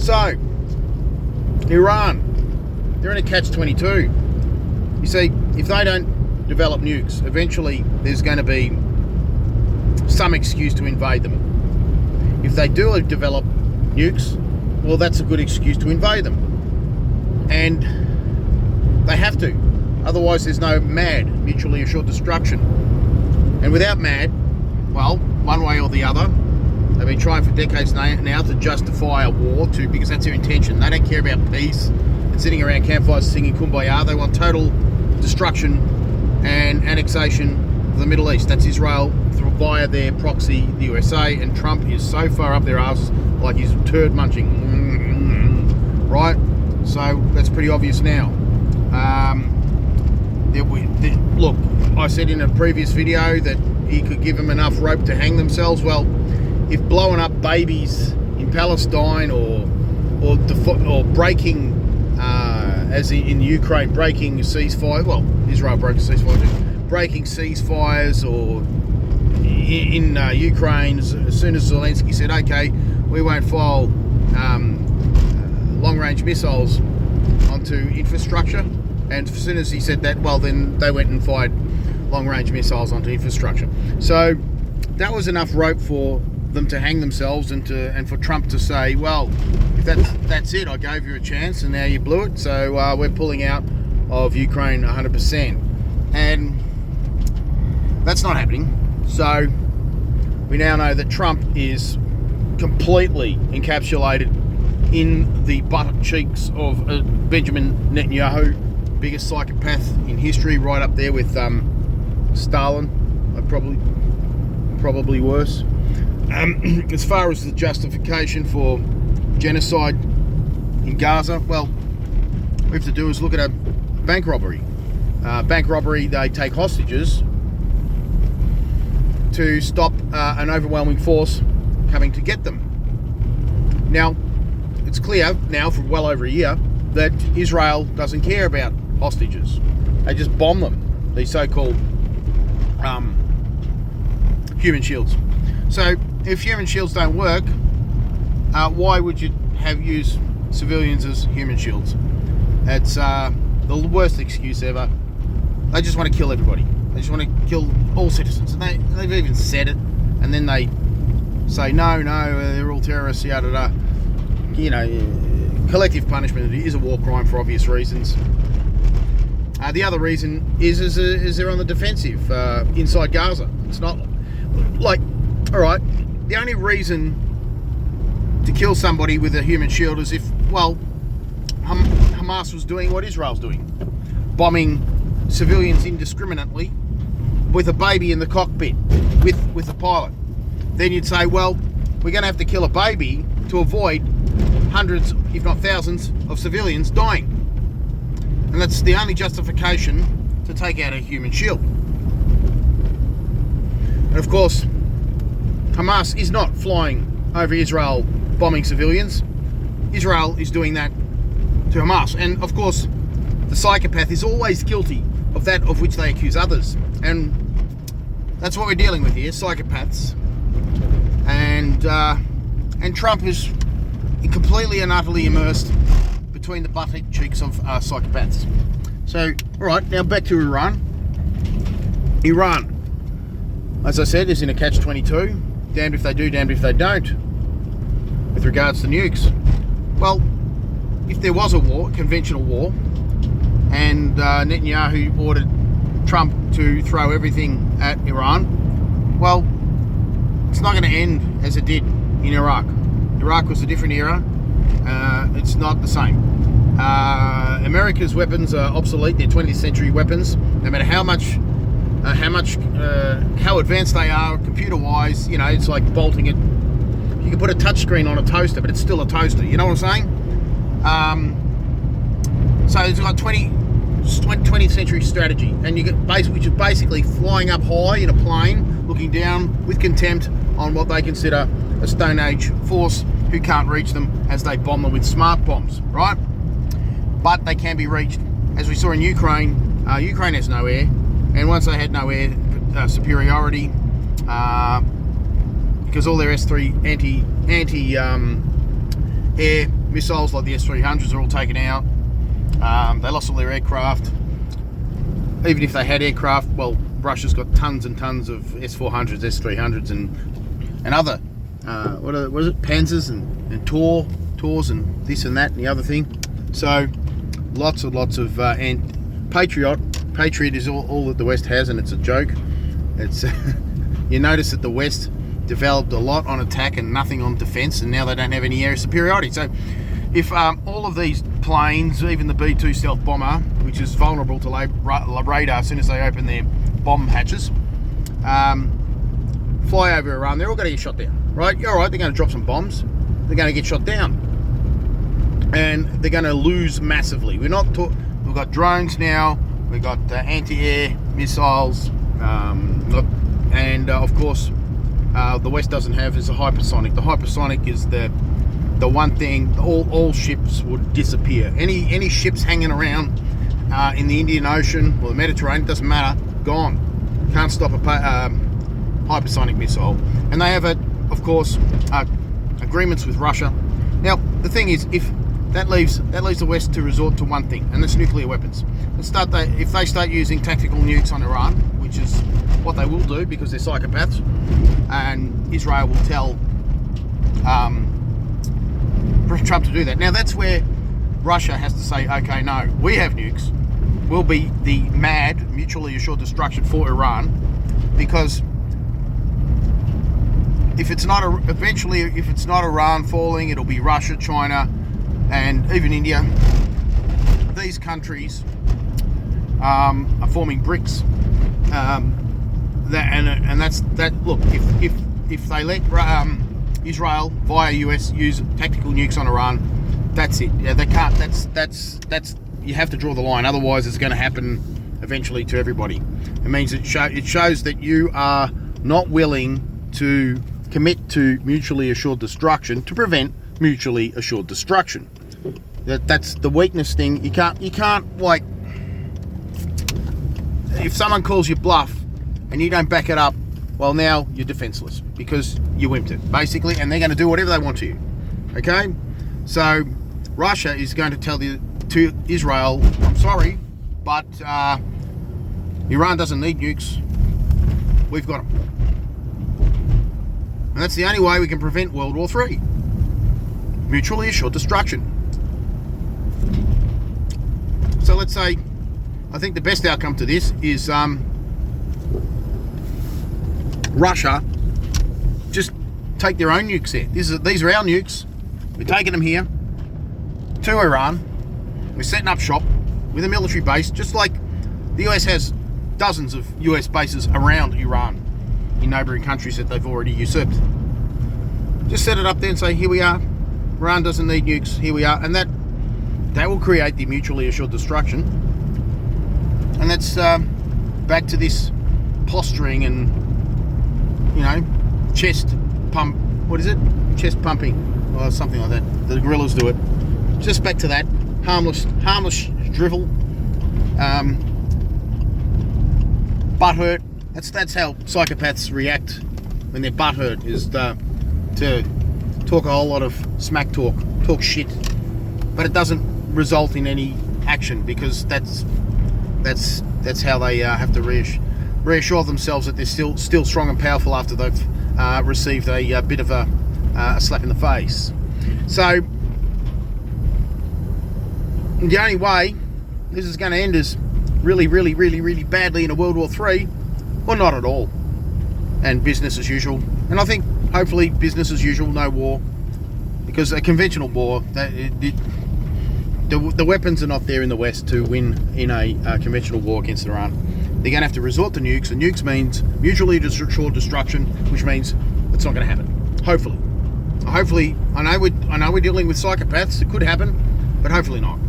So, Iran, they're in a catch-22. You see, if they don't develop nukes, eventually there's going to be some excuse to invade them. If they do develop nukes, well, that's a good excuse to invade them. And they have to. Otherwise, there's no MAD, mutually assured destruction. And without MAD, well, one way or the other, they've been trying for decades now to justify a war because that's their intention. They don't care about peace and sitting around campfires singing Kumbaya. They want total destruction and annexation of the Middle East. That's Israel via their proxy, the USA, and Trump is so far up their asses like he's turd munching. Right? So that's pretty obvious now. Look, I said in a previous video that he could give them enough rope to hang themselves. Well, if blowing up babies in Palestine or breaking, as in Ukraine, breaking ceasefire, well, Israel broke a ceasefire too, breaking ceasefires, or in Ukraine, as soon as Zelensky said, okay, we won't fire long-range missiles onto infrastructure, and as soon as he said that, well, then they went and fired long-range missiles onto infrastructure. So that was enough rope for them to hang themselves and for Trump to say, well, if that's it, I gave you a chance and now you blew it, so we're pulling out of Ukraine 100%. And that's not happening. So we now know that Trump is completely encapsulated in the butt cheeks of Benjamin Netanyahu, biggest psychopath in history, right up there with Stalin, probably worse. As far as the justification for genocide in Gaza, well, we have to do is look at a bank robbery. Bank robbery, they take hostages to stop an overwhelming force coming to get them. Now, it's clear now for well over a year that Israel doesn't care about hostages. They just bomb them, these so-called human shields. So if human shields don't work, why would you use civilians as human shields? It's the worst excuse ever. They just want to kill everybody. They just want to kill all citizens. And they've even said it, and then they say, no, they're all terrorists, yada yada. You know, collective punishment is a war crime for obvious reasons. The other reason is they're on the defensive inside Gaza. It's not like, all right, the only reason to kill somebody with a human shield is if, well, Hamas was doing what Israel's doing, bombing civilians indiscriminately with a baby in the cockpit with a pilot. Then you'd say, well, we're going to have to kill a baby to avoid hundreds, if not thousands, of civilians dying. And that's the only justification to take out a human shield. And of course, Hamas is not flying over Israel bombing civilians. Israel is doing that to Hamas. And of course, the psychopath is always guilty of that of which they accuse others. And that's what we're dealing with here, psychopaths. And Trump is completely and utterly immersed between the butt cheeks of psychopaths. So, all right, now back to Iran. Iran, as I said, is in a catch-22. Damned if they do, damned if they don't, with regards to nukes. Well, if there was a war, a conventional war, and Netanyahu ordered Trump to throw everything at Iran, well, it's not going to end as it did in Iraq. Iraq was a different era. It's not the same. America's weapons are obsolete. They're 20th century weapons. No matter how advanced they are computer-wise, you know, it's like bolting it. You can put a touchscreen on a toaster, but it's still a toaster. You know what I'm saying? So it's got 20th century strategy, and you get which is basically flying up high in a plane, looking down with contempt on what they consider a Stone Age force who can't reach them as they bomb them with smart bombs, right? But they can be reached. As we saw in Ukraine, Ukraine has no air, and once they had no air superiority, because all their S-3 anti-air missiles like the S-300s are all taken out. They lost all their aircraft. Even if they had aircraft, well, Russia's got tons and tons of S-400s, S-300s, and other what is it? Panzers and Tors and this and that and the other thing. So lots of and Patriot is all that the West has, and it's a joke. It's you notice that the West developed a lot on attack and nothing on defence, and now they don't have any air superiority. So if all of these planes, even the B-2 stealth bomber, which is vulnerable to radar as soon as they open their bomb hatches, fly over Iran, they're all going to get shot down, right? You're right, they're going to drop some bombs, they're going to get shot down, and they're going to lose massively. We've got drones now, we've got anti-air missiles, and of course the West doesn't have is a hypersonic. The hypersonic is the one thing. All ships would disappear. Any ships hanging around in the Indian Ocean or the Mediterranean, doesn't matter, gone. Can't stop a hypersonic missile. And they have of course agreements with Russia. Now the thing is, if that leaves the West to resort to one thing, and that's nuclear weapons. If they start using tactical nukes on Iran, which is what they will do because they're psychopaths, and Israel will tell Trump to do that. Now that's where Russia has to say, okay, no, we have nukes. We'll be the mad, mutually assured destruction for Iran, because if it's not Iran falling, it'll be Russia, China, and even India. These countries are forming BRICS. Look, if they let Israel via US use tactical nukes on Iran, that's it. Yeah, they can't. That's you have to draw the line. Otherwise, it's going to happen eventually to everybody. It means it shows that you are not willing to commit to mutually assured destruction to prevent mutually assured destruction. That's the weakness thing. You can't like, if someone calls you bluff and you don't back it up, well, now you're defenseless because you wimped it, basically, and they're going to do whatever they want to you. Okay? So Russia is going to tell to Israel, I'm sorry, but Iran doesn't need nukes. We've got them. And that's the only way we can prevent World War III. Mutually assured destruction. So let's say, I think the best outcome to this is Russia just take their own nukes there. These are our nukes. We're taking them here to Iran. We're setting up shop with a military base, just like the US has dozens of US bases around Iran in neighbouring countries that they've already usurped. Just set it up there and say, here we are. Iran doesn't need nukes. Here we are. And that will create the mutually assured destruction. And that's back to this posturing and, chest pump. What is it? Chest pumping or something like that. The guerrillas do it. Just back to that. Harmless drivel. Butthurt. That's how psychopaths react when they're butthurt, is to talk a whole lot of smack talk shit, but it doesn't result in any action, because that's how they have to reassure themselves that they're still strong and powerful after they've received a bit of a slap in the face. So the only way this is going to end is really, really, really, really badly in a World War III, or not at all, and business as usual. And I think hopefully business as usual, no war, because a conventional war, the weapons are not there in the West to win in a conventional war against Iran. They're going to have to resort to nukes, and nukes means mutually assured destruction, which means it's not going to happen. Hopefully, I know we're dealing with psychopaths. It could happen, but hopefully not.